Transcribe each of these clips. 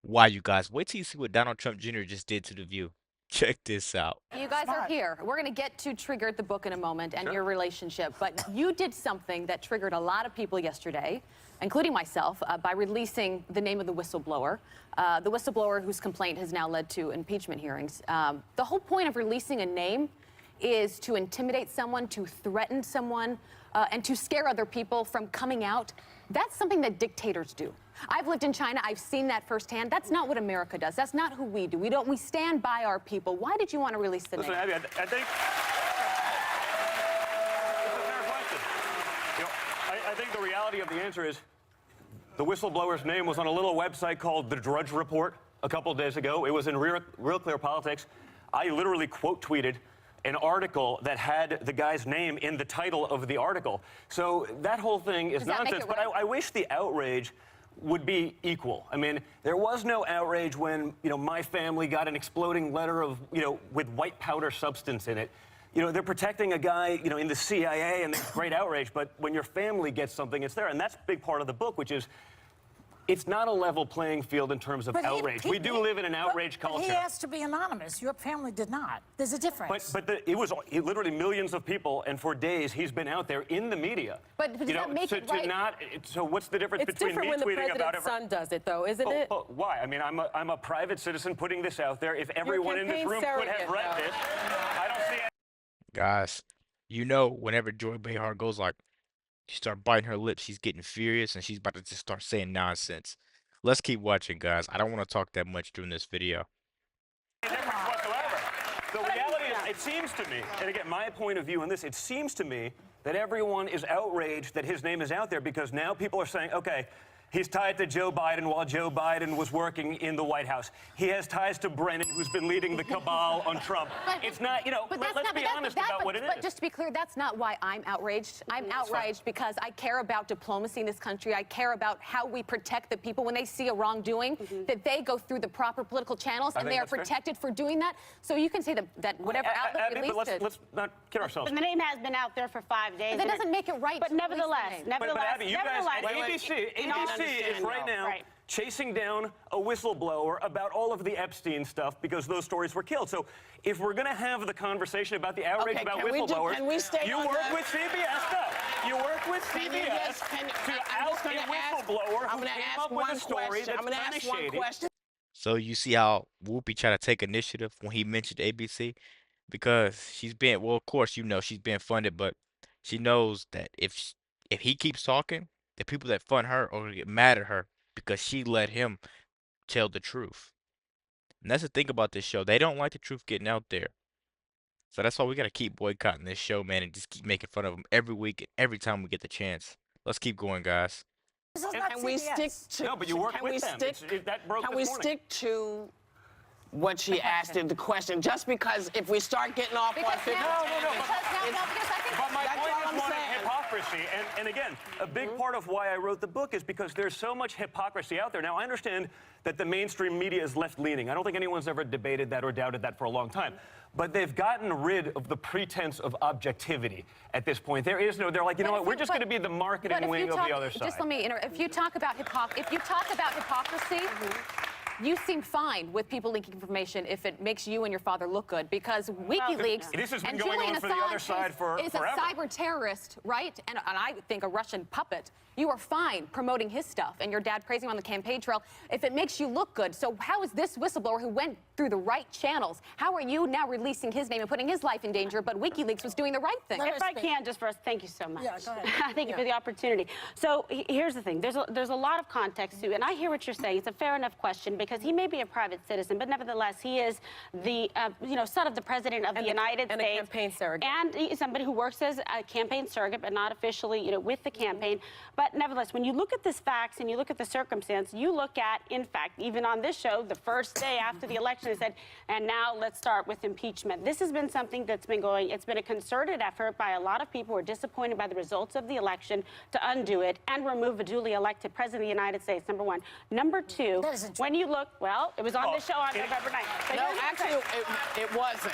Why, you guys? Wait till you see what Donald Trump Jr. just did to The View. Check this out. You guys are here. We're going to get to Triggered the book in a moment and your relationship. But you did something that triggered a lot of people yesterday, including myself, by releasing the name of the whistleblower. The whistleblower whose complaint has now led to impeachment hearings. The whole point of releasing a name is to intimidate someone, to threaten someone, and to scare other people from coming out. That's something that dictators do. I've lived in China. I've seen that firsthand. That's not what America does. That's not who we do. We stand by our people. Why did you want to release the name? Listen, Abby, I think it's a fair question. You know, I think the reality of the answer is the whistleblower's name was on a little website called the Drudge Report a couple of days ago. It was in Real Clear Politics. I literally quote tweeted an article that had the guy's name in the title of the article. So that whole thing is nonsense. But I wish the outrage would be equal. I mean, there was no outrage when, my family got an exploding letter of, with white powder substance in it. They're protecting a guy, in the CIA, and there's great outrage. But when your family gets something, it's there. And that's a big part of the book, which is, it's not a level playing field in terms of outrage. We do live in an outrage culture. He asked to be anonymous. Your family did not. There's a difference. But it was literally millions of people, and for days he's been out there in the media. But does that make it right? So what's the difference between me tweeting about it? It's different when the president's son does it, though, isn't it? Why? I mean, I'm a private citizen putting this out there. If everyone in this room could have read this, I don't see it. Guys, whenever Joy Behar goes like, she start biting her lips, she's getting furious, and she's about to just start saying nonsense. Let's keep watching, guys. I don't want to talk that much during this video. No difference whatsoever. The reality is, it seems to me, and again, my point of view on this, it seems to me that everyone is outraged that his name is out there because now people are saying, okay, he's tied to Joe Biden while Joe Biden was working in the White House. He has ties to Brennan, who's been leading the cabal on Trump. It's not, let's be honest about what it is. But just to be clear, that's not why I'm outraged. I'm outraged because I care about diplomacy in this country. I care about how we protect the people when they see a wrongdoing, that they go through the proper political channels, and they are protected for doing that. So you can say that whatever outlet released it. Let's not kid ourselves. But the name has been out there for 5 days. But that doesn't make it right. But nevertheless, But Abby, you guys, ABC is right now chasing down a whistleblower about all of the Epstein stuff because those stories were killed. So if we're going to have the conversation about the outrage about whistleblowers, you work with CBS stuff. You work with CBS to out a whistleblower who came up with a story that's kind of shady. So you see how Whoopi tried to take initiative when he mentioned ABC? Because she's been, well, of course, she's being funded, but she knows that if he keeps talking, the people that fund her are going to get mad at her because she let him tell the truth. And that's the thing about this show. They don't like the truth getting out there. So that's why we got to keep boycotting this show, man, and just keep making fun of them every week and every time we get the chance. Let's keep going, guys. Can we stick to... No, but you work with them. That broke this morning. Can we stick to what she asked in the question? Just because if we start getting off on... But my point is one of hypocrisy. And again, a big part of why I wrote the book is because there's so much hypocrisy out there. Now, I understand that the mainstream media is left-leaning. I don't think anyone's ever debated that or doubted that for a long time. But they've gotten rid of the pretense of objectivity at this point. There is no, they're like, you know what, we're just going to be the marketing wing of the other side. Just let me interrupt. If you talk about hypocrisy, you seem fine with people leaking information if it makes you and your father look good, because WikiLeaks this has been and going Julian on for the other side Assange is forever. a cyber terrorist, right? And I think a Russian puppet. You are fine promoting his stuff and your dad praising him on the campaign trail if it makes you look good. So how is this whistleblower who went through the right channels, how are you now releasing his name and putting his life in danger, but WikiLeaks was doing the right thing? If I can, just first, thank you so much. Yeah, go ahead. Thank you for the opportunity. So here's the thing. There's a lot of context to, and I hear what you're saying. It's a fair enough question because he may be a private citizen, but nevertheless, he is the son of the president of the United States. And a campaign surrogate. And he's somebody who works as a campaign surrogate, but not officially, with the campaign. But nevertheless, when you look at this facts and you look at the circumstance, you look at, in fact, even on this show, the first day after the election, they said, and now let's start with impeachment. This has been something that's been going, it's been a concerted effort by a lot of people who are disappointed by the results of the election to undo it and remove a duly elected president of the United States, number one. Number two, when you look, well, it was on this show on November 9th. No, actually, it wasn't.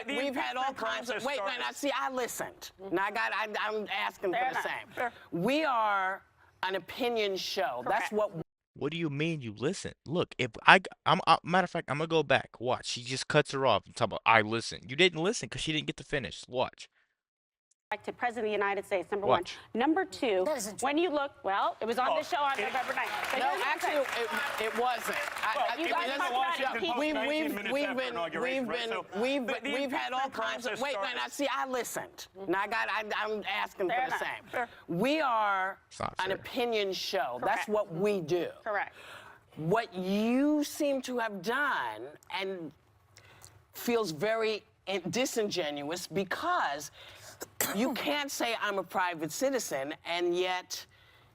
We've had all kinds of, wait, see, I listened. Now I'm asking for the same. We are an opinion show. Correct. That's what. What do you mean you listen? Look, if matter of fact, I'm gonna go back. Watch. She just cuts her off and talk about I listen. You didn't listen because she didn't get to finish. Watch. To President of the United States, number Watch. one. Number two, That isn't true. when you look, well, it was on the show on November 9th. But No, here's what I'm actually, saying. it wasn't. you guys talked about it. We've had all kinds of. Wait, now see, I listened. Now I'm asking Fair for the enough. same. Fair. We are It's not an fair. opinion show. Correct. That's what we do. Correct. What you seem to have done and feels very disingenuous because you can't say I'm a private citizen and yet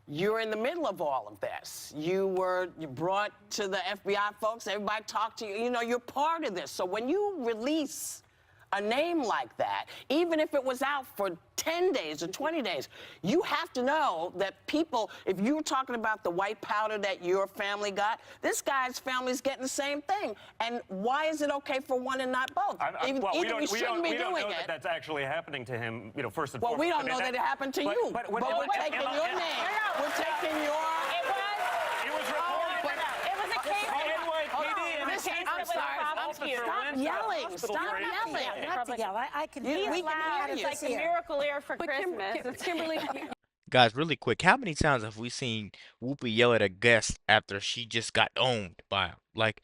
you're in the middle of all of this. You brought to the FBI folks, everybody talked to you. You know, you're part of this. So when you release a name like that, even if it was out for 10 days or 20 days, you have to know that people, if you were talking about the white powder that your family got, this guy's family's getting the same thing. And why is it okay for one and not both? We shouldn't be don't doing know it. that that's actually happening to him, you know, first and Well, foremost. we don't know that it happened to you. But we're taking your name. We're taking your... It was reported. It was a case. Listen, I'm sorry. Stop yelling. Stop yelling. Not to yell. I can You- hear we it. can Loud. hear It's you. like a miracle ear for But Christmas. Kimberly, Guys, really quick, how many times have we seen Whoopi yell at a guest after she just got owned by him? Like,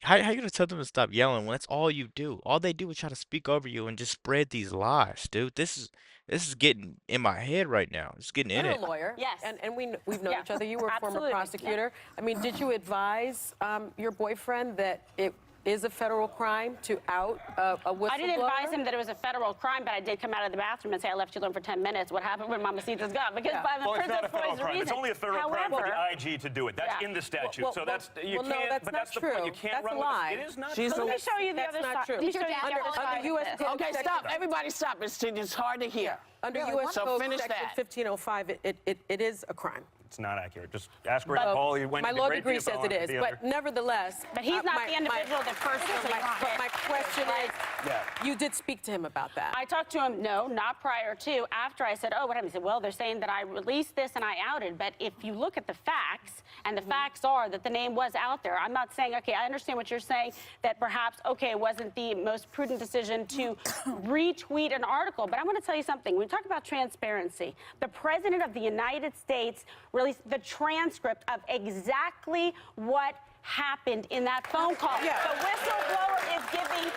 how you gonna tell them to stop yelling when that's all you do? All they do is try to speak over you and just spread these lies, dude. This is getting in my head right now. It's getting in you're a it. lawyer. Yes. And we've known Yeah. each other. You were a former Absolutely. prosecutor. I mean, did you advise your boyfriend that it is a federal crime to out a whistleblower? I didn't advise him that it was a federal crime, but I did come out of the bathroom and say, I left you alone for 10 minutes. What happened when Mamacita's gone? Because by the Well, it's not a principle federal is the crime. reason. It's only a federal crime for the However, IG to do it. That's Yeah. in the statute. Well, so well, that's you well, no, can't. that's but not that's the true. point. You can't That's run a with lie. it. It is not. She's true. let me show you the That's other not side. true. Let me show you the Under other side of U.S. this. Code Okay, section- stop. Everybody stop. It's hard to hear. Under Really, U.S. what? So Code finish section that. 1505, it is a crime. It's not accurate. Just ask Rick Paul. He went My into law great degree detail says it on is, the but other. nevertheless. But he's not the individual that first released But it. my question is, Yeah. you did speak to him about that. I talked to him, no, not prior to. After I said, oh, what happened? He said, well, they're saying that I released this and I outed. But if you look at the facts, and the facts are that the name was out there, I'm not saying, okay, I understand what you're saying, that perhaps, okay, it wasn't the most prudent decision to retweet an article. But I'm going to tell you something. When we talk about transparency, the President of the United States released the transcript of exactly what happened in that phone call. Yeah. The whistleblower is giving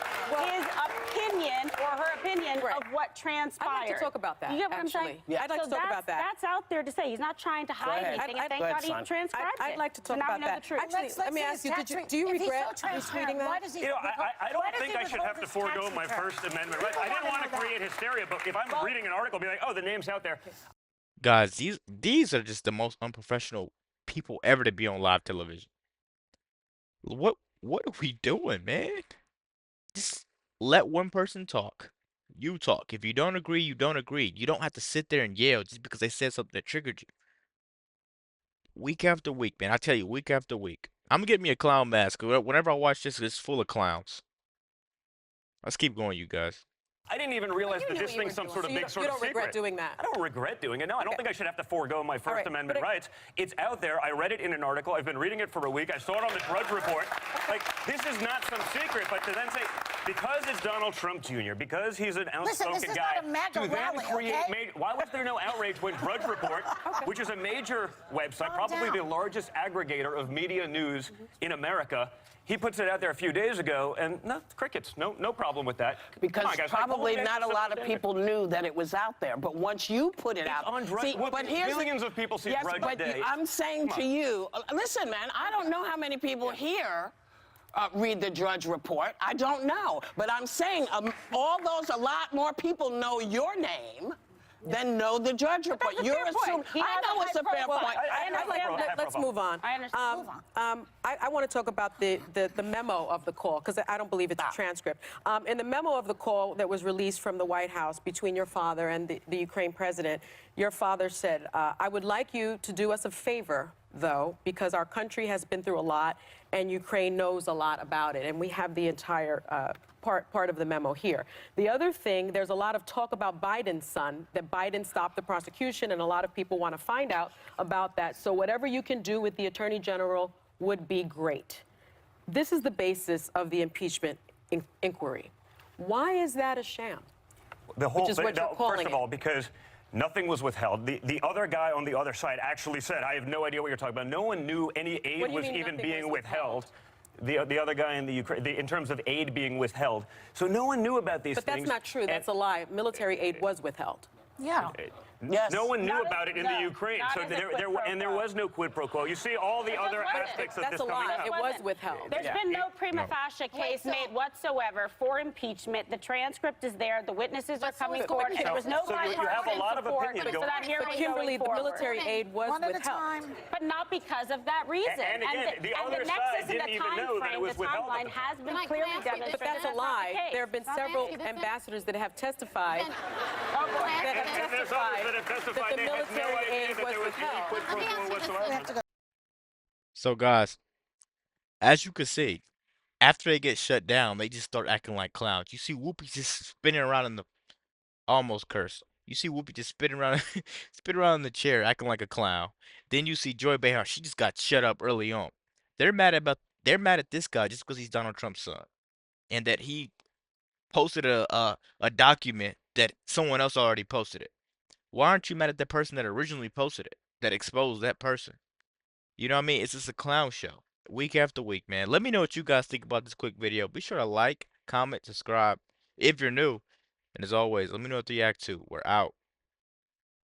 his opinion or her opinion Right. of what transpired. I'd like to talk about that, You get what I'm actually. saying? Yeah. I'd like to talk about that. That's out there to say. He's not trying to hide ahead. anything. And thank Go ahead, God he son. transcribed it. I'd like to So talk now about we know that. the truth. Actually, let me ask you, do you regret retweeting that? Why does he? You know, I don't think I should have to forego my First Amendment rights. I didn't want to create hysteria, but if I'm reading an article, be like, oh, the name's out there. Guys, these are just the most unprofessional people ever to be on live television. What are we doing, man? Just let one person talk. You talk. If you don't agree, you don't agree. You don't have to sit there and yell just because they said something that triggered you. Week after week, man. I tell you, week after week. I'm gonna get me a clown mask. Whenever I watch this, it's full of clowns. Let's keep going, you guys. I didn't even realize you that knew this what you thing's were some doing, sort of so you big don't- sort you of don't secret. regret doing that? I don't regret doing it. No, I don't Okay. think I should have to forego my First right, Amendment but rights. It's out there. I read it in an article. I've been reading it for a week. I saw it on the Drudge Report. Like, this is not some secret, but to then say, because it's Donald Trump Jr., because he's an outspoken this is guy, not a MAGA to then rally, create okay? why was there no outrage when Drudge Report, which is a major website, probably the down. largest aggregator of media news in America, he puts it out there a few days ago, and no, crickets. No problem with that. Because Come on, guys, probably like, not a lot of people knew that it was out there. But once you put it out, on Drudge. see, What, but here's millions of people see yes, Drudge a but day. I'm saying Come to on. you, listen, man, I don't know how many people here read the Drudge Report. I don't know, but I'm saying all those, a lot more people know your name than know the Drudge Report. that's a You're fair point. assuming. He I has know a it's a high fair profile. point. Let's move on. I understand. I want to talk about the memo of the call, because I don't believe it's a transcript. In the memo of the call that was released from the White House between your father and the Ukraine president, your father said, I would like you to do us a favor though, because our country has been through a lot, and Ukraine knows a lot about it, and we have the entire part of the memo here. The other thing, there's a lot of talk about Biden's son, that Biden stopped the prosecution, and a lot of people want to find out about that. So whatever you can do with the Attorney General would be great. This is the basis of the impeachment inquiry. Why is that a sham? The whole Which is thing, what you're calling first of it. all, because nothing was withheld. The other guy on the other side actually said, I have no idea what you're talking about. No one knew any aid What do you was mean even nothing being was withheld. The other guy in the Ukraine, in terms of aid being withheld. So no one knew about these But things. that's not true. That's a lie. Military aid was withheld. Yeah. Yes. No one knew Not about as- it in no, the Ukraine. not So as a there quid pro quo. was no quid pro quo. You see all the other wasn't. aspects of That's this a coming lie. out. It was withheld. There's been no prima facie case made whatsoever for impeachment. The transcript is there. The witnesses are coming forward. There was no So you have a bipartisan lot of support opinion for going- that hearing But Kimberly, going the forward. military aid was One at a withheld. time. But not because of that reason. And again, the other nexus side and the didn't even time know that it frame, was the withheld at timeline the has been Can I clearly ask you this? demonstrated. But that's a not the lie. case. There have been Can I ask several you this then? ambassadors that have testified And there's others that have testified that the they had no military idea aid that was there was any withheld. quid pro Let me quo ask you this. whatsoever. So guys, as you can see, after they get shut down, they just start acting like clowns. You see Whoopi just spinning around in the almost curse. You see Whoopi just spinning around, spinning around in the chair, acting like a clown. Then you see Joy Behar. She just got shut up early on. They're mad at this guy just because he's Donald Trump's son, and that he posted a document that someone else already posted it. Why aren't you mad at the person that originally posted it, that exposed that person? You know what I mean? It's just a clown show, week after week, man. Let me know what you guys think about this quick video. Be sure to like, comment, subscribe if you're new. And as always, let me know what to react to. We're out.